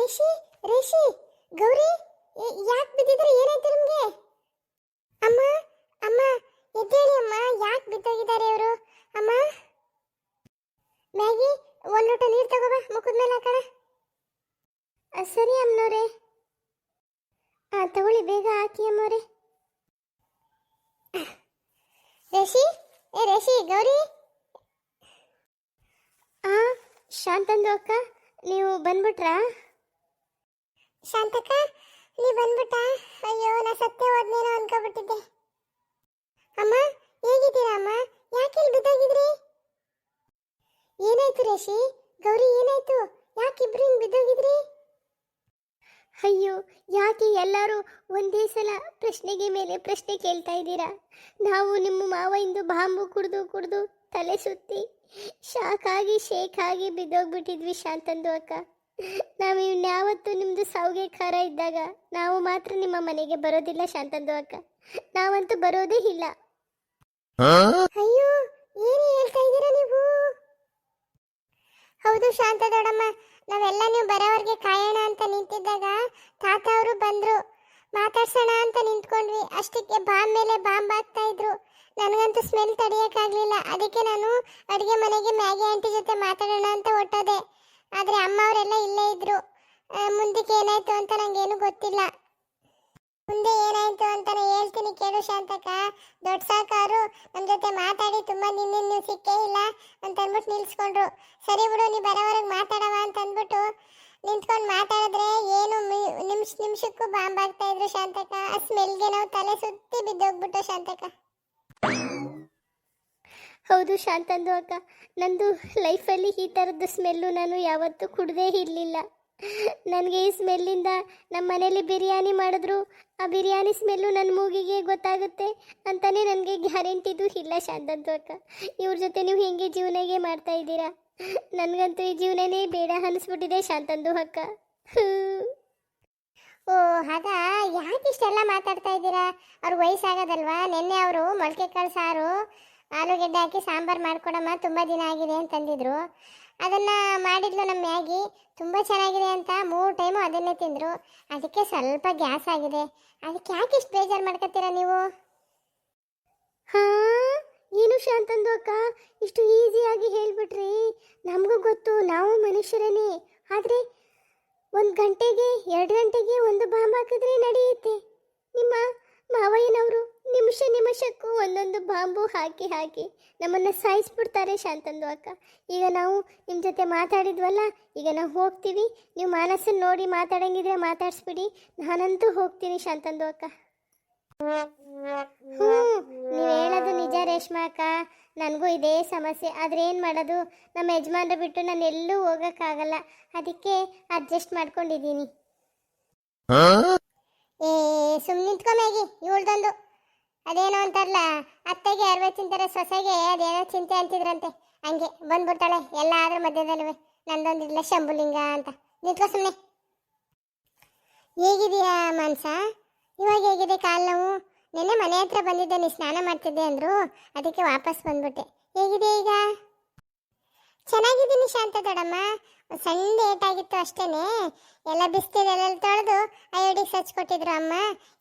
ರೇಷಿ ರೇಷಿ ಗೌರಿ ಯಾಕೆ ಬಿದ್ದಿದ್ರೆ ಏನಾಯ್ತು ನಿಮ್ಗೆ? ಅಮ್ಮ ಅಮ್ಮ ಎದ್ದೇಳಿ ಅಮ್ಮ, ಯಾಕೆ ಬಿದ್ದೋಗಿದ್ದಾರೆ ಇವರು? ಅಮ್ಮ ಮ್ಯಾಗಿ ಒಂದು ಲೋಟ ನೀರು ತಗೋಬಾ, ಮುಖದ ಮೇಲೆ ಹಾಕೋಣ. ಸರಿ ಅಮ್ಮನವ್ರೆ. ತಗೊಳ್ಳಿ, ಬೇಗ ಹಾಕಿ ಅಮ್ಮವ್ರೆ. ರೇಷಿ ರೇಷಿ ಗೌರಿ. ಶಾಂತಂದು ಅಕ್ಕ, ನೀವು ಬಂದ್ಬಿಟ್ರಾ? ಶಾಂತಕ್ಕ ನೀ ಬಂದ್ಬಿಟ್ಟ? ಅಯ್ಯೋ, ನಾ ಸತ್ಯ ಹೋದ್ನೇನೋ ಅನ್ಕೋಬಿಟ್ಟಿದ್ದೆ. ಅಮ್ಮ ಹೇಗಿದ್ದೀರಾ ಅಮ್ಮ? ಯಾಕೆ ಇಲ್ಲಿ ಬಿದ್ದೋಗಿದ್ರಿ? ಏನಾಯ್ತು ರೇಷಿ ಗೌರಿ, ಏನಾಯ್ತು? ಯಾಕೆ ಇಬ್ರು ಹಿಂಗೆ ಬಿದ್ದೋಗಿದ್ರಿ? ಅಯ್ಯೋ, ಯಾಕೆ ಎಲ್ಲರೂ ಒಂದೇ ಸಲ ಪ್ರಶ್ನೆಗೆ ಮೇಲೆ ಪ್ರಶ್ನೆ ಕೇಳ್ತಾ ಇದ್ದೀರಾ? ನಾವು ನಿಮ್ಮ ಮಾವಿಂದು ಬಾಂಬು ಕುಡಿದು ಕುಡಿದು ತಲೆ ಸುತ್ತಿ ಶಾಕಾಗಿ ಶೇಕಾಗಿ ಬಿದ್ದೋಗ್ಬಿಟ್ಟಿದ್ವಿ ಶಾಂತಂದು ಅಕ್ಕ. ನಾವು ಇನ್ಯಾವತ್ತು ನಿಮ್ಮದು ಸಾವಿಗೆ ಖಾರ ಇದ್ದಾಗ ನಾವು ಮಾತ್ರ ನಿಮ್ಮ ಮನೆಗೆ ಬರೋದಿಲ್ಲ ಶಾಂತಂದು ಅಕ್ಕ, ನಾವಂತೂ ಬರೋದೇ ಇಲ್ಲ. ಅಯ್ಯೋ, ಏನು ಹೇಳ್ತಾ ಇದ್ದೀರಾ ನೀವು? ಹೌದು ಶಾಂತ ದೊಡ್ಡಮ್ಮ, ನಾವೆಲ್ಲ ನೀವು ಬರೋವರೆಗೆ ಕಾಯೋಣ ಅಂತ ನಿಂತಿದ್ದಾಗ ತಾತ ಅವರು ಬಂದ್ರು. ಮಾತಾಡ್ಸೋಣ ಅಂತ ನಿಂತ್ಕೊಂಡ್ವಿ, ಅಷ್ಟಕ್ಕೆ ಬಾಂಬ್ ಮೇಲೆ ಬಾಂಬ್ ಆಗ್ತಾ ಇದ್ರು. ನನಗಂತೂ ಸ್ಮೆಲ್ ತಡೆಯೋಕ್ಕಾಗಲಿಲ್ಲ. ಅದಕ್ಕೆ ನಾನು ಅಡುಗೆ ಮನೆಗೆ ಮ್ಯಾಗಿ ಆಂಟಿ ಜೊತೆ ಮಾತಾಡೋಣ ಅಂತ ಹೊಟ್ಟೋದೆ. ಆದರೆ ಅಮ್ಮ ಅವರೆಲ್ಲ ಇಲ್ಲೇ ಇದ್ರು. ಮುಂದಕ್ಕೆ ಏನಾಯ್ತು ಅಂತ ನಂಗೇನು ಗೊತ್ತಿಲ್ಲ. ಮುಂದೆ ಏನಾಯ್ತು ಅಂತ ಹೇಳ್ತೀನಿ ಕೇಳು ಶಾಂತಕ್ಕ. ದೊಡ್ಡ ಸಾಕಾರು ನಮ್ಮ ಜೊತೆ ಮಾತಾಡಿ ತುಂಬ ನೀವು ಸಿಕ್ಕೇ ಇಲ್ಲ ಅಂತ ಅಂದ್ಬಿಟ್ಟು ನಿಲ್ಸ್ಕೊಂಡ್ರು. ಸರಿ ಬಿಡು, ನೀ ಬರೋವರೆಗೆ ಮಾತಾಡವ ಅಂತ ಅಂದ್ಬಿಟ್ಟು ನಿಂತ್ಕೊಂಡು ಮಾತಾಡಿದ್ರೆ ಏನು ನಿಮಿಷಕ್ಕೂ ಬಾಂಬ್ ಆಗ್ತಾ ಇದ್ರು ಶಾಂತಕ್ಕ. ಆ ಸ್ಮೆಲ್ಗೆ ನಾವು ತಲೆ ಸುತ್ತಿ ಬಿದ್ದೋಗ್ಬಿಟ್ಟು ಶಾಂತಕ್ಕ. ಹೌದು ಶಾಂತಂದು ಅಕ್ಕ, ನಂದು ಲೈಫಲ್ಲಿ ಈ ಥರದ್ದು ಸ್ಮೆಲ್ಲು ನಾನು ಯಾವತ್ತೂ ಕುಡ್ದೇ ಇರಲಿಲ್ಲ. ನನಗೆ ಈ ಸ್ಮೆಲ್ಲಿಂದ ನಮ್ಮ ಮನೇಲಿ ಬಿರಿಯಾನಿ ಮಾಡಿದ್ರು, ಆ ಬಿರಿಯಾನಿ ಸ್ಮೆಲ್ಲು ನನ್ನ ಮೂಗಿಗೆ ಗೊತ್ತಾಗುತ್ತೆ ಅಂತಲೇ ನನಗೆ ಗ್ಯಾರಂಟಿದು ಇಲ್ಲ ಶಾಂತಂದು ಅಕ್ಕ. ಇವ್ರ ಜೊತೆ ನೀವು ಹೇಗೆ ಜೀವನಗೆ ಮಾಡ್ತಾ ಇದ್ದೀರಾ? ನನಗಂತೂ ಈ ಜೀವನನೇ ಬೇಡ ಅನಿಸ್ಬಿಟ್ಟಿದೆ ಶಾಂತಂದು ಅಕ್ಕ. ಓ ಹಾಗ, ಯಾಕೆ ಇಷ್ಟೆಲ್ಲ ಮಾತಾಡ್ತಾ ಇದ್ದೀರಾ? ಅವ್ರ ವಯಸ್ಸಾಗೋದಲ್ವಾ? ನಿನ್ನೆ ಅವರು ಮೊಳಕೆ ಕಾಳು ಸಾರು ಆಲೂಗೆಡ್ಡೆ ಹಾಕಿ ಸಾಂಬಾರು ಮಾಡ್ಕೊಡಮ್ಮ, ತುಂಬ ದಿನ ಆಗಿದೆ ಅಂತಂದಿದ್ರು. ಅದನ್ನು ಮಾಡಿದ್ಲು ನಮ್ಮ ಮ್ಯಾಗಿ, ತುಂಬ ಚೆನ್ನಾಗಿದೆ ಅಂತ 3 ಟೈಮು ಅದನ್ನೇ ತಿಂದರು. ಅದಕ್ಕೆ ಸ್ವಲ್ಪ ಗ್ಯಾಸ್ ಆಗಿದೆ. ಅದಕ್ಕೆ ಯಾಕೆ ಇಷ್ಟು ಬೇಜಾರು ಮಾಡ್ಕೊತೀರಾ ನೀವು? ಹಾಂ, ಏನು ಶಾಂತಂದು ಅಕ್ಕ ಇಷ್ಟು ಈಸಿಯಾಗಿ ಹೇಳ್ಬಿಟ್ರಿ? ನಮಗೂ ಗೊತ್ತು, ನಾವು ಮನುಷ್ಯರೇ. ಆದರೆ 1 ಗಂಟೆಗೆ 2 ಗಂಟೆಗೆ ಒಂದು ಬಾಂಬ್ ಹಾಕಿದ್ರೆ ನಡೆಯುತ್ತೆ. ನಿಮ್ಮ ಮಾವಯ್ಯನವರು ನಿಮಿಷಕ್ಕೂ ಒಂದೊಂದು ಬಾಂಬು ಹಾಕಿ ಹಾಕಿ ನಮ್ಮನ್ನು ಸಾಯಿಸ್ಬಿಡ್ತಾರೆ ಶಾಂತಂದು ಅಕ್ಕ. ಈಗ ನಾವು ನಿಮ್ಮ ಜೊತೆ ಮಾತಾಡಿದ್ವಲ್ಲ, ಈಗ ನಾವು ಹೋಗ್ತೀವಿ. ನೀವು ಮನಸ್ಸನ್ನು ನೋಡಿ ಮಾತಾಡಂಗಿದ್ರೆ ಮಾತಾಡಿಸ್ಬಿಡಿ, ನಾನಂತೂ ಹೋಗ್ತೀನಿ ಶಾಂತಂದು ಅಕ್ಕ. ನೀವು ಹೇಳೋದು ನಿಜ ರೇಷ್ಮಾ ಅಕ್ಕ, ನನಗೂ ಇದೇ ಸಮಸ್ಯೆ. ಆದರೆ ಏನು ಮಾಡೋದು, ನಮ್ಮ ಯಜಮಾನ್ರು ಬಿಟ್ಟು ನಾನು ಎಲ್ಲೂ ಹೋಗೋಕ್ಕಾಗಲ್ಲ. ಅದಕ್ಕೆ ಅಡ್ಜಸ್ಟ್ ಮಾಡ್ಕೊಂಡಿದ್ದೀನಿ. ಸುಮ್ಮನೆ ನಿಂತ್ಕೊಂಡಾಗಿ ಇವಳ್ದೊಂದು ಅದೇನೋ ಅಂತಾರಲ್ಲ, ಅತ್ತೆಗೆ 60 ಚಿಂತಾರೆ, ಸೊಸೆಗೆ ಅದೇನೋ ಚಿಂತೆ ಅಂತಿದ್ರಂತೆ. ಹಂಗೆ ಬಂದ್ಬಿಡ್ತಾಳೆ ಎಲ್ಲ ಆದ್ರ ಮಧ್ಯದಲ್ವೇ. ನಂದೊಂದಿಲ್ಲ ಶಂಭುಲಿಂಗ ಅಂತ. ನಿಂತ್ಕೋ ಸುಮ್ಮನೆ. ಹೇಗಿದೆಯಾ ಮಾನ್ಸ? ಇವಾಗ ಹೇಗಿದೆ ಕಾಲು ನೋವು? ನಿನ್ನೆ ಮನೆ ಹತ್ರ ಬಂದಿದ್ದೆ, ನೀ ಸ್ನಾನ ಮಾಡ್ತಿದ್ದೆ ಅಂದರು, ಅದಕ್ಕೆ ವಾಪಸ್ ಬಂದ್ಬಿಟ್ಟೆ. ಹೇಗಿದೆ ಈಗ? ಚೆನ್ನಾಗಿದ್ದೀನಿ ಶಾಂತ ದೊಡ್ಡಮ್ಮ. ಸಣ್ಣ ಏಟಾಗಿತ್ತು ಅಷ್ಟೇನೆ, ಎಲ್ಲ ಬಿಸ್ತಿರೆಲ್ಲ ತೊಳೆದು ಅಯೋಡಿಕ್ಸ್ ಹಚ್ಕೊಟ್ಟಿದ್ರು ಅಮ್ಮ.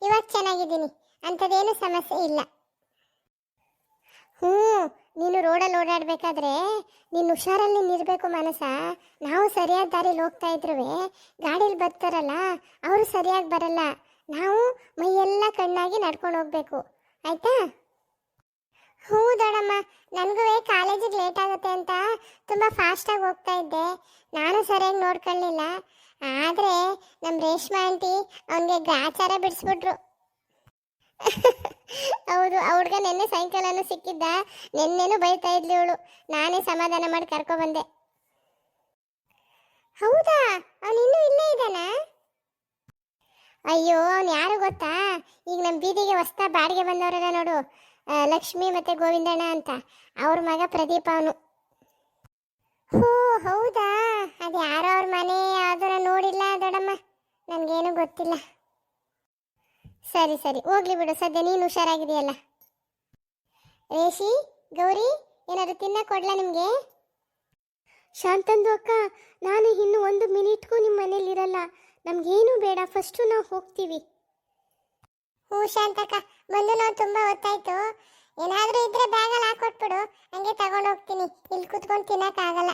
ಇವಾಗ ಚೆನ್ನಾಗಿದ್ದೀನಿ, ಅಂಥದ್ದೇನು ಸಮಸ್ಯೆ ಇಲ್ಲ. ನೀನು ರೋಡಲ್ಲಿ ಓಡಾಡಬೇಕಾದ್ರೆ ನೀನು ಹುಷಾರಲ್ಲಿ ನಿಲ್ಲಿರಬೇಕು ಮನಸ. ನಾವು ಸರಿಯಾದ ದಾರಿಲಿ ಹೋಗ್ತಾ ಇದ್ರು ಗಾಡೀಲಿ ಬರ್ತಾರಲ್ಲ ಅವರು ಸರಿಯಾಗಿ ಬರಲ್ಲ. ನಾವು ಮೈಯೆಲ್ಲ ಕಣ್ಣಾಗಿ ನಡ್ಕೊಂಡು ಹೋಗ್ಬೇಕು, ಆಯ್ತಾ? ದೊಡ್ಡಮ್ಮ, ನನಗೂ ಕಾಲೇಜಿಗೆ ಲೇಟ್ ಆಗುತ್ತೆ ಅಂತ ತುಂಬ ಫಾಸ್ಟಾಗಿ ಹೋಗ್ತಾ ಇದ್ದೆ. ನಾನು ಸರಿಯಾಗಿ ನೋಡ್ಕೊಳ್ಳಿಲ್ಲ. ಆದರೆ ನಮ್ಮ ರೇಷ್ಮಾ ಆಂಟಿ ಅವನಿಗೆ ಗ್ರಾಚಾರ ಬಿಡಿಸ್ಬಿಟ್ರು. ಹೌದು, ಆ ಹುಡುಗ ನಿನ್ನೆ ಸಾಯಂಕಾಲನೂ ಸಿಕ್ಕಿದ್ದ. ನಿನ್ನೆನೂ ಬೈತಾ ಇದ್ಲಿ ಇವಳು. ನಾನೇ ಸಮಾಧಾನ ಮಾಡಿ ಕರ್ಕೊಬಂದೆ. ಹೌದಾ? ಅವನು ಇನ್ನೂ ಇಲ್ಲೇ ಇದ್ದಾನಾ? ಅಯ್ಯೋ, ಅವನು ಯಾರು ಗೊತ್ತಾ? ಈಗ ನಮ್ಮ ಬೀದಿಗೆ ಹೊಸ್ತಾ ಬಾಡಿಗೆ ಬಂದವರಲ್ಲ ನೋಡು, ಲಕ್ಷ್ಮಿ ಮತ್ತು ಗೋವಿಂದಣ್ಣ ಅಂತ, ಅವ್ರ ಮಗ ಪ್ರದೀಪ ಅವನು. ಹೌದಾ? ಅದು ಯಾರೋ ಅವ್ರ ಮನೆ, ಅದನ್ನು ನೋಡಿಲ್ಲ ದೊಡ್ಡಮ್ಮ, ನನಗೇನು ಗೊತ್ತಿಲ್ಲ. ಸರಿ ಸರಿ, ಹೋಗ್ಲಿ ಬಿಡು, ಸದ್ಯ ನೀನು ಹುಷಾರಾಗಿದೆಯಲ್ಲ. ರೇಷಿ, ಗೌರಿ, ಏನಾದ್ರು ತಿನ್ನ ಕೊಡ್ಲಾ ನಿಮಗೆ? ಶಾಂತಂದು ಅಕ್ಕ, ನಾನು ಇನ್ನು 1 ಮಿನಿಟ್ಗೂ ನಿಮ್ಮ ಮನೇಲಿರಲ್ಲ. ನಮಗೇನು ಬೇಡ, ಫಸ್ಟು ನಾವು ಹೋಗ್ತೀವಿ. ಹ್ಞೂ ಶಾಂತಕ್ಕ, ಬಂದು ನಾವು ತುಂಬ ಹೊತ್ತಾಯ್ತು. ಏನಾದರೂ ಇದ್ರೆ ಬ್ಯಾಗಲ್ಲಿ ಹಾಕೊಟ್ಬಿಡು, ಹಂಗೆ ತಗೊಂಡು ಹೋಗ್ತೀನಿ. ಇಲ್ಲಿ ಕುತ್ಕೊಂಡು ತಿನ್ನೋಕ್ಕಾಗಲ್ಲ.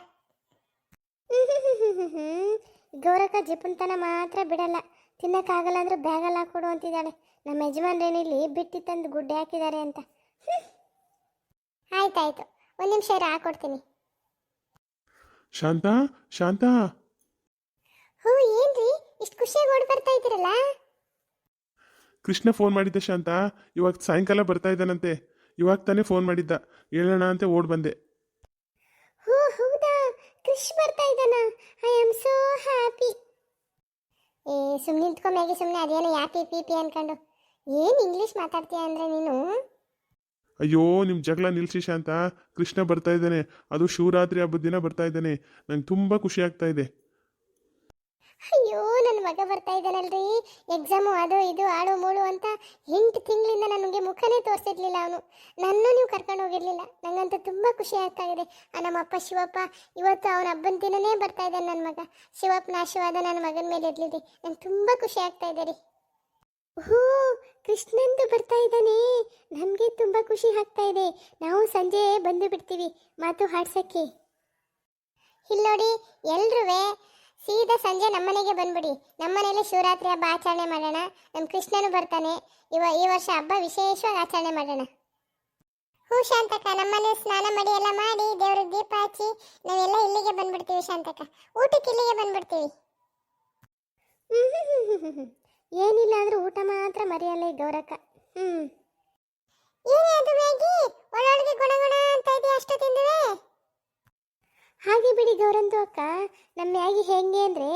ಗೌರಕ್ಕ ಜಿಪುನ್ತನ ಮಾತ್ರ ಬಿಡಲ್ಲ. ತಿನ್ನೋಕ್ಕಾಗಲ್ಲ ಅಂದ್ರೆ ಬ್ಯಾಗಲ್ಲಿ ಹಾಕೊಡು ಅಂತಿದ್ದಾಳೆ. ನಮ್ಮ ಯಜಮಾನ್ರೇನಿಲ್ಲಿ ಬಿಟ್ಟು ತಂದು ಗುಡ್ಡೆ ಹಾಕಿದ್ದಾರೆ ಅಂತ. ಆಯ್ತಾಯ್ತು, ಒಂದು ನಿಮಿಷ ಹಾಕೊಡ್ತೀನಿ. ಶಾಂತ, ಶಾಂತ. ಹ್ಞೂ ಏನ್ರಿ ಇಷ್ಟು ಖುಷಿಯಾಗಿ ಓಡಿ ಬರ್ತಾ ಇದ್ದೀರಲ್ಲ? ಕೃಷ್ಣ ಫೋನ್ ಮಾಡಿದ್ದೆ ಶಾಂತ, ಇವಾಗ ಸಾಯಂಕಾಲ ಬರ್ತಾ ಇದ್ದಾನಂತೆ. ಇವಾಗ ತಾನೇ ಫೋನ್ ಮಾಡಿದ್ದ, ಹೇಳೋಣ ಅಂತ ಓಡ್ ಬಂದೆ. ಹೋ ಹೌದಾ, ಕೃಷ್ ಬರ್ತಾ ಇದ್ದಾನ? I am so happy. ಏ ಸುಮ್ಮನೆ ನಿಂತ್ಕೊಂಡಾಗಿ ಸುಮ್ಮನೆ ಅದೇನೋ ಯಾಪಿ ಪಿ ಅನ್ಕೊಂಡು ಏನು ಇಂಗ್ಲೀಷ್ ಮಾತಾಡ್ತೀಯ ಅಂದರೆ ನೀನು? ಅಯ್ಯೋ, ನಿಮ್ಮ ಜಗಳ ನಿಲ್ಸಿ ಶಾಂತ. ಕೃಷ್ಣ ಬರ್ತಾ ಇದ್ದಾನೆ, ಅದು ಶಿವರಾತ್ರಿ ಹಬ್ಬದ ದಿನ ಬರ್ತಾ ಇದ್ದಾನೆ. ನಂಗೆ ತುಂಬ ಖುಷಿ ಆಗ್ತಾ ಇದೆ. ಅಯ್ಯೋ ನನ್ನ ಮಗ ಬರ್ತಾ ಇದ್ದಾನಲ್ರಿ. ಎಕ್ಸಾಮು ಅದು ಇದು ಆಡು ಮೂಳು ಅಂತ 8 ತಿಂಗಳಿಂದ ನನಗೆ ಮುಖನೇ ತೋರಿಸಿರ್ಲಿಲ್ಲ ಅವನು. ನನ್ನೂ ನೀವು ಕರ್ಕೊಂಡು ಹೋಗಿರ್ಲಿಲ್ಲ. ನನಗಂತೂ ತುಂಬ ಖುಷಿ ಆಗ್ತಾ ಇದೆ. ನಮ್ಮಪ್ಪ ಶಿವಪ್ಪ ಇವತ್ತು ಅವನ ಹಬ್ಬನ ದಿನನೇ ಬರ್ತಾ ಇದ್ದಾನೆ ನನ್ನ ಮಗ. ಶಿವಪ್ಪನ ಆಶೀರ್ವಾದ ನನ್ನ ಮಗನ ಮೇಲೆ ಇರಲಿದೆ. ನಂಗೆ ತುಂಬ ಖುಷಿ ಆಗ್ತಾ ಇದೆ ರೀ. ಓಹೋ, ಕೃಷ್ಣಂದು ಬರ್ತಾ ಇದ್ದಾನೆ. ನಮಗೆ ತುಂಬ ಖುಷಿ ಆಗ್ತಾ ಇದೆ. ನಾವು ಸಂಜೆ ಬಂದು ಬಿಡ್ತೀವಿ ಮಾತು ಹಾಡ್ಸಕ್ಕೆ. ಇಲ್ಲಿ ನೋಡಿ ಎಲ್ರೂ ಸೀದಾ ಸಂಜೆ ನಮ್ಮನೆಗೆ ಬಂದ್ಬಿಡಿ. ನಮ್ಮನೇಲಿ ಶಿವರಾತ್ರಿ ಹಬ್ಬ ಆಚರಣೆ ಮಾಡೋಣ. ನಮ್ಮ ಕೃಷ್ಣನು ಬರ್ತಾನೆ. ಈ ವರ್ಷ ಹಬ್ಬ ವಿಶೇಷವಾಗಿ ಆಚರಣೆ ಮಾಡೋಣ. ಹ್ಞೂ ಶಾಂತಕ್ಕ, ನಮ್ಮನೆ ಸ್ನಾನ ಮಾಡಿ ಎಲ್ಲ ಮಾಡಿ ದೇವ್ರಿಗೆ ದೀಪ ಹಚ್ಚಿ ನಾವೆಲ್ಲ ಇಲ್ಲಿಗೆ ಬಂದ್ಬಿಡ್ತೀವಿ ಶಾಂತಕ್ಕ. ಊಟಕ್ಕೆ ಇಲ್ಲಿಗೆ ಬಂದ್ಬಿಡ್ತೀವಿ. ಏನಿಲ್ಲ ಅಂದ್ರೆ ಊಟ ಮಾತ್ರ ಮರೆಯಲ್ಲ ಈ ಗೌರಕ್ಕ. ಏನೇ ಅದು ಮ್ಯಾಗಿ ಒಳೊಳಗೆ ಗುಣಗುಣ ಅಂತ ಇದೆಯಾ ಅಷ್ಟೊತ್ತಿಂದವೇ? ಹಾಗೆ ಬಿಡಿ ಗೌರಂದು ಅಕ್ಕ, ನಮ್ಮ ಮ್ಯಾಗಿ ಹೆಂಗೆ ಅಂದರೆ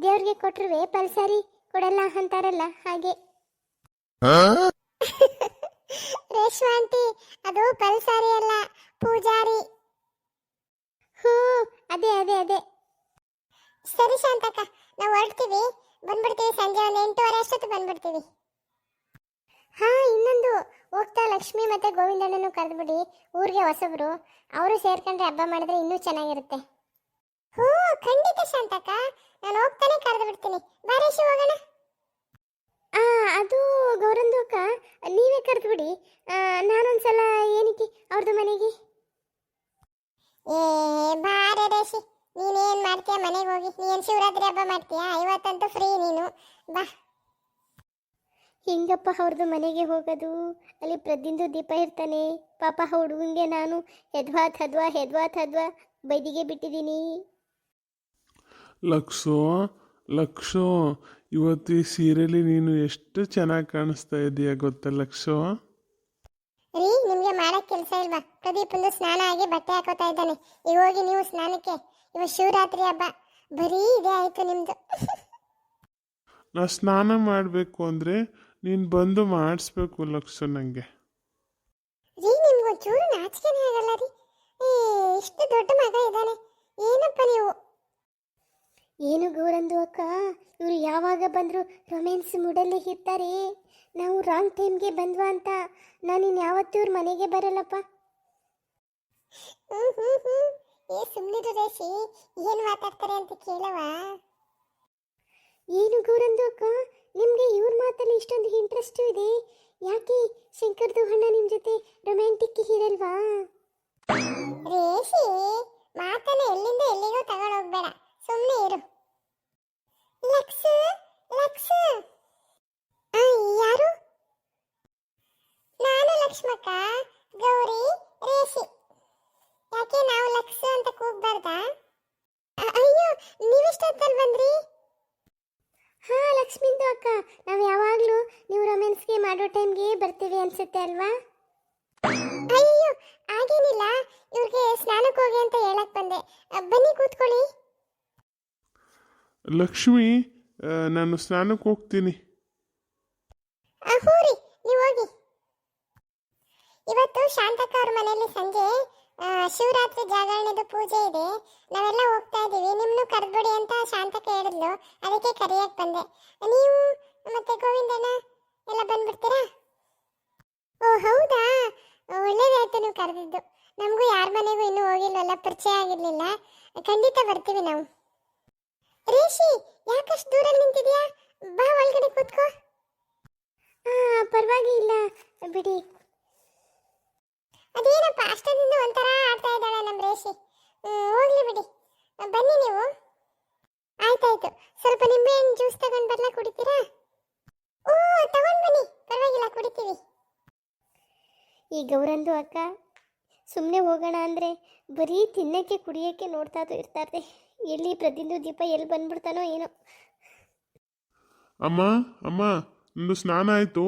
ದೇವ್ರಿಗೆ ಕೊಟ್ಟರುವೆ ಪಲ್ಸಾರಿ ಕೊಡಲ್ಲ ಅಂತಾರಲ್ಲ ಹಾಗೆ. ರೇಷ್ಮಾ ಆಂಟಿ, ಅದು ಪಲ್ಸಾರಿ ಅಲ್ಲ, ಪೂಜಾರಿ. ಹ್ಞೂ ಅದೇ ಅದೇ ಅದೇ. ಸರಿ ಶಾಂತಕ್ಕ, ನಾವು ಹೊರಡ್ತೀವಿ, ಬಂದ್ಬಿಡ್ತೀವಿ. ಸಂಜೆ ಒಂದು 8:30 ಅಷ್ಟೊತ್ತು ಬಂದ್ಬಿಡ್ತೀವಿ. ಹಾಂ, ಇನ್ನೊಂದು ಹೋಗ್ತಾ ಲಕ್ಷ್ಮಿ ಮತ್ತು ಗೋವಿಂದಣ್ಣನು ಕರೆದ್ಬಿಡಿ. ಊರಿಗೆ ಹೊಸಬ್ರು, ಅವರು ಸೇರ್ಕೊಂಡ್ರೆ ಹಬ್ಬ ಮಾಡಿದ್ರೆ ಇನ್ನೂ ಚೆನ್ನಾಗಿರುತ್ತೆ. ಹ್ಞೂ ಖಂಡಿತ ಶಾಂತಕ್ಕ, ನಾನು ಹೋಗ್ತಾನೆ ಕರೆದು ಬಿಡ್ತೀನಿ. ಬಾರೇಶು ಹೋಗೋಣ. ಅದು ಗೌರಂದು ಅಕ್ಕ, ನೀವೇ ಕರೆದು ಬಿಡಿ. ನಾನೊಂದ್ಸಲ ಏನಕ್ಕೆ ಅವ್ರದ್ದು ಮನೆಗೆ. ಏ ಬಾರೆ ರೇಷಿ, ನೀನೇನು ಮಾಡ್ತೀಯ ಮನೆಗೆ ಹೋಗಿ? ನೀನು ಶಿವರಾತ್ರಿ ಹಬ್ಬ ಮಾಡ್ತೀಯಾ? ಇವತ್ತಂತೂ ಫ್ರೀ ನೀನು, ಬಾ. ಹೆಂಗಪ್ಪ ಅವ್ರದ್ದು ಮನೆಗೆ ಹೋಗೋದು? ಅಲ್ಲಿ ಪ್ರತಿಯೊಂದು ದೀಪ ಇರ್ತಾನೆ. ಪಾಪ ಹುಡುಗಂಗೆ ನಾನು ಹೆದ್ವಾ ಬೈದಿಗೆ ಬಿಟ್ಟಿದ್ದೀನಿ. ಲಕ್ಷೋ, ಇವತ್ತು ಈ ಸೀರೆಲಿ ನೀನು ಎಷ್ಟು ಚೆನ್ನಾಗಿ ಕಾಣಿಸ್ತಾ ಇದೀಯ ಗೊತ್ತಾ ಲಕ್ಷೋ? ರೀ, ನಿಮಗೆ ಮಾಡಕ್ಕೆ ಕೆಲಸ ಇಲ್ವಾ? ಪ್ರದೀಪಂದು ಸ್ನಾನ ಆಗಿ ಬಟ್ಟೆ ಹಾಕೋತಾ ಇದ್ದಾನೆ. ಈಗ ಹೋಗಿ ನೀವು ಸ್ನಾನಕ್ಕೆ. ಇವಾಗ ಶಿವರಾತ್ರಿ ಹಬ್ಬ, ಬರೀ ಇದೇ ಆಯ್ತು ನಿಮ್ದು. ನಾ ಸ್ನಾನ ಮಾಡಬೇಕು ಅಂದರೆ ನೀನು ಬಂದು ಮಾಡಿಸ್ಬೇಕು ಲಕ್ಷೋ ನನಗೆ. ರೀ, ನಿಮ್ಗೊಂಚೂರು ನಾಚಿಕೆನೇ ಆಗಲ್ಲ ರೀ. ಇಷ್ಟು ದೊಡ್ಡ ಮಗ ಇದ್ದಾನೆ, ಏನಪ್ಪ ನೀವು? ಏನು ಗೌರಂದು ಅಕ್ಕ, ಇವರು ಯಾವಾಗ ಬಂದರೂ ರೊಮ್ಯಾನ್ಸ್ ಮೂಡಲ್ಲೇ ಇರ್ತಾರೆ. ನಾವು ರಾಂಗ್ ಟೈಮ್ಗೆ ಬಂದ್ವಾ ಅಂತ ನಾನಿನ್ನು ಯಾವತ್ತೂ ಇವ್ರ ಮನೆಗೆ ಬರಲ್ಲಪ್ಪ. ಏ ಸುಮ್ಮನಿರು ರೇಷಿ, ಏನು ಮಾತಾಡ್ತಾರೆ ಅಂತ ಕೇಳವ? ಏನು ಗೌರಂದು ಅಕ್ಕ, ನಿಮಗೆ ಇವ್ರ ಮಾತಲ್ಲಿ ಇಷ್ಟೊಂದು ಇಂಟ್ರೆಸ್ಟು ಇದೆ ಯಾಕೆ? ಶಂಕರ್ದು ಅಣ್ಣ ನಿಮ್ಮ ಜೊತೆ ರೊಮ್ಯಾಂಟಿಕ್ ಇರಲ್ವಾ? ರೇಷಿ, ಮಾತನ್ನ ಎಲ್ಲಿಂದ ಎಲ್ಲಿಗೂ ತಗೊಂಡು ಹೋಗ್ಬೇಡ, ಸುಮ್ಮನೆ ಇರು. ಲಕ್ಸು ಯಾರು? ನಾನು ಲಕ್ಷ್ಮಕ್ಕ, ಗೌರಿ, ರೇಷಿ. ಯಾಕೆ ನಾವು ಲಕ್ಸು ಅಂತ ಕೂಗ್ಬಾರ್ದಾ? ಅಯ್ಯೋ, ನೀವೆಷ್ಟೊತ್ತಲ್ಲಿ ಬಂದ್ರಿ? ಹಾ ಲಕ್ಷ್ಮಿಂದು ಅಕ್ಕ, ನಾವು ಯಾವಾಗಲೂ ನೀವು ರೊಮ್ಯಾನ್ಸ್ಗೆ ಮಾಡೋ ಟೈಮ್ಗೆ ಬರ್ತೀವಿ ಅನ್ಸುತ್ತೆ ಅಲ್ವಾ? ಅಯ್ಯೋ ಹಾಗೇನಿಲ್ಲ, ಇವ್ರಿಗೆ ಸ್ನಾನಕ್ಕೆ ಹೋಗಿ ಅಂತ ಹೇಳಕ್ ಬಂದೆ. ಬನ್ನಿ ಕೂತ್ಕೊಳ್ಳಿ. ಲಕ್ಷ್ಮಿ, ನಾನು ಸ್ನಾನಕ್ಕೆ ಹೋಗ್ತೀನಿ. ಹ್ಞೂ ರೀ, ನೀವು ಹೋಗಿ. ಇವತ್ತು ಶಾಂತಕ್ಕ ಅವ್ರ ಮನೆಯಲ್ಲಿ ಸಂಜೆ ಶಿವರಾತ್ರಿ ಜಾಗರಣೆದು ಪೂಜೆ ಇದೆ. ನಾವೆಲ್ಲ ಹೋಗ್ತಾ ಇದ್ದೀವಿ. ನಿಮ್ಮನ್ನು ಕರೆದ್ಬಿಡಿ ಅಂತ ಶಾಂತಕ್ಕ ಹೇಳಿದ್ಲು, ಅದಕ್ಕೆ ಕರೆಯಕ್ಕೆ ಬಂದೆ. ನೀವು ಮತ್ತೆ ಗೋವಿಂದಣ್ಣ ಎಲ್ಲ ಬಂದ್ಬಿಡ್ತೀರಾ? ಓ ಹೌದಾ, ಒಳ್ಳೇದಾಯ್ತು ನೀವು ಕರೆದಿದ್ದು. ನಮಗೂ ಯಾರ ಮನೆಗೂ ಇನ್ನೂ ಹೋಗಿಲ್ವಲ್ಲ, ಪರಿಚಯ ಆಗಿರಲಿಲ್ಲ. ಖಂಡಿತ ಬರ್ತೀವಿ ನಾವು. ರೇಷಿ ಯಾಕಷ್ಟು ದೂರಲ್ಲಿ ನಿಂತಿದ್ಯಾ? ಬಾ ಒಳಗಡೆ ಕೂತ್ಕೋ. ಪರವಾಗಿಲ್ಲ ಬಿಡಿ. ಅದೇನಪ್ಪ ಅಷ್ಟದಿಂದ ಒಂಥರ ಆಡ್ತಾ ಇದ್ದಾಳೆ ನಮ್ಮ ರೇಷಿ. ಹೋಗ್ಲಿ ಬಿಡಿ. ಬನ್ನಿ ನೀವು. ಆಯ್ತಾಯ್ತು, ಸ್ವಲ್ಪ ನಿಂಬೆಹಣ್ಣು ಜ್ಯೂಸ್ ತಗೊಂಡು ಬರ್ಲಾ, ಕುಡಿತೀರಾ? ಓ ತಗೊಂಡು ಬನ್ನಿ, ಪರವಾಗಿಲ್ಲ, ಕುಡಿತೀವಿ. ಈ ಗೌರಂದು ಅಕ್ಕ ಸುಮ್ಮನೆ ಹೋಗೋಣ ಅಂದರೆ ಬರೀ ತಿನ್ನಕ್ಕೆ ಕುಡಿಯೋಕ್ಕೆ ನೋಡ್ತಾ ಇರ್ತಾರೆ. ಎಲ್ಲಿ ಪ್ರತಿಯೊಂದು ದೀಪ ಎಲ್ಲಿ ಬಂದ್ಬಿಡ್ತಾನೋ ಏನೋ. ಅಮ್ಮ ಅಮ್ಮ, ನಂದು ಸ್ನಾನ ಆಯಿತು.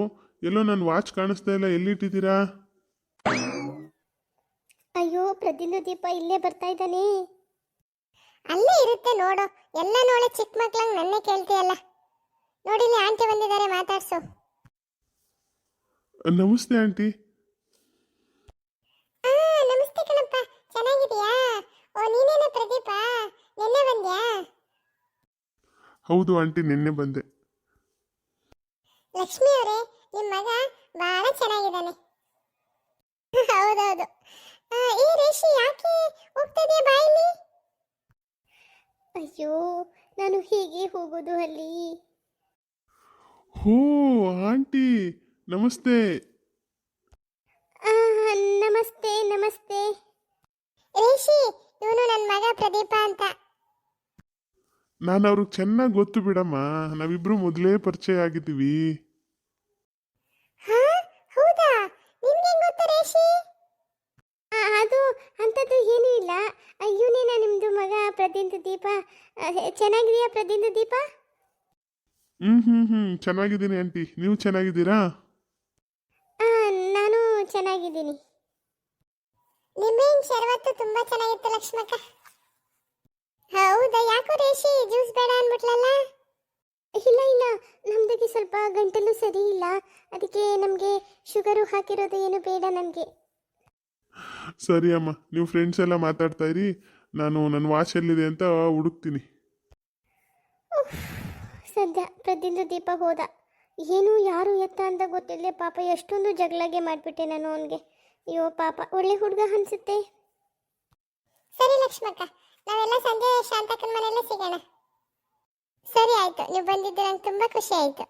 ಎಲ್ಲೋ ನನ್ನ ವಾಚ್ ಕಾಣಿಸ್ತಾ ಇಲ್ಲ, ಎಲ್ಲಿಟ್ಟಿದ್ದೀರಾ? ಅಯ್ಯೋ, ಪ್ರತಿಯೊಂದು ದೀಪ ಇಲ್ಲೇ ಬರ್ತಾ ಇದ್ದಾನೆ. ಅಲ್ಲೇ ಇರುತ್ತೆ ನೋಡು. ಎಲ್ಲ ನೋಳೆ ಚಿಕ್ಕ ಮಕ್ಳಂಗೆ ನನ್ನೇ ಕೇಳ್ತೀಯಲ್ಲ. ನೋಡಿಲಿ ಆಂಟಿ ಬಂದಿದ್ದಾರೆ, ಮಾತಾಡ್ಸು. ನಮಸ್ತೆ ಆಂಟಿ. ನಮಸ್ತೆ ಕಣಪ್ಪ, ಚೆನ್ನಾಗಿದೀಯಾ? ಓ ನೀನೇನ ಪ್ರದೀಪ, ನಿನ್ನೆ ಬಂದ್ಯಾ? ಹೌದು ಆಂಟಿ, ನಿನ್ನೆ ಬಂದೆ. ಲಕ್ಷ್ಮಿ ಅವರೇ, ನಿಮ್ಮ ಮಗ ಬಹಳ ಚೆನ್ನಾಗಿದ್ದಾನೆ. ಹೌದೌದು. ಈ ರೇಷಿ ಯಾಕೆ ಹೋಗ್ತದೆ ಬಾಯಲ್ಲಿ? ಅಯ್ಯೋ, ನಾನು ಹೀಗೆ ಹೋಗೋದು ಅಲ್ಲಿ. ಹೋ ಆಂಟಿ, ನಮಸ್ತೆ. ನಮಸ್ತೆ ನಮಸ್ತೆ. ರೇಷಿ, ಇವನು ನನ್ನ ಮಗ ಪ್ರದೀಪ ಅಂತ. ನಾನು ಅವ್ರಿಗೆ ಚೆನ್ನಾಗಿ ಗೊತ್ತು ಬಿಡಮ್ಮ, ನಾವಿಬ್ರು ಮೊದಲೇ ಪರಿಚಯ ಆಗಿದ್ದೀವಿ. ಹಾ ಹೌದಾ? ನಿಮ್ಗೆ ಗೊತ್ತಾ ರೇಷಿ? ಅದು ಅಂಥದ್ದು ಏನೂ ಇಲ್ಲ. ಇವನೇನ ನಿಮ್ಮದು ಮಗ ಪ್ರತಿಯೊಂದು ದೀಪ. ಚೆನ್ನಾಗಿದೆಯಾ ಪ್ರತಿಯೊಂದು ದೀಪ? ಚೆನ್ನಾಗಿದ್ದೀನಿ ಆಂಟಿ, ನೀವು ಚೆನ್ನಾಗಿದ್ದೀರಾ? ನಾನು ಚೆನ್ನಾಗಿದ್ದೀನಿ. ನಿಮ್ಮೇನ್ ಶರವತ್ತು ತುಂಬಾ ಚೆನ್ನಾಗಿತ್ತು ಲಕ್ಷ್ಮಕ್ಕ. ಹೌದಾ? ಯಾಕೋ ರೇಷಿ ಜ್ಯೂಸ್ ಬೇಡ ಅನ್ಬಿಟ್ಲಲ್ಲ? ಇಲ್ಲ ಇಲ್ಲ, ನಮ್ದಕ್ಕೆ ಸ್ವಲ್ಪ ಗಂಟಲು ಸರಿ ಇಲ್ಲ, ಅದಕ್ಕೆ ನಮಗೆ ಶುಗರು ಹಾಕಿರೋದು ಏನು ಬೇಡ ನನಗೆ. ಸರಿ ಅಮ್ಮ, ನೀವು ಫ್ರೆಂಡ್ಸ್ ಎಲ್ಲ ಮಾತಾಡ್ತಾ ಇರಿ, ನಾನು ನನ್ನ ವಾಚ್ ಎಲ್ಲಿದೆ ಅಂತ ಹುಡುಕ್ತೀನಿ. ಸದ್ಯ ಪ್ರತಿಯೊಂದು ದೀಪ ಹೋದ. ಏನು ಯಾರು ಎತ್ತ ಅಂತ ಗೊತ್ತಿಲ್ಲದೆ ಪಾಪ ಎಷ್ಟೊಂದು ಜಗಳಗೆ ಮಾಡಿಬಿಟ್ಟೆ ನಾನು ಅವನಿಗೆ. ಅಯ್ಯೋ ಪಾಪ, ಒಳ್ಳೆ ಹುಡುಗ ಅನಿಸುತ್ತೆ. ಸರಿ ಲಕ್ಷ್ಮಕ್ಕ, ನಾವೆಲ್ಲ ಸಂಜೆ ಶಾಂತಕ್ಕನ ಮನೆಯಲ್ಲೇ ಸಿಗೋಣ. ಸರಿ ಆಯ್ತು, ನೀವು ಬಂದಿದ್ದು ನಂಗೆ ತುಂಬಾ ಖುಷಿ ಆಯ್ತು.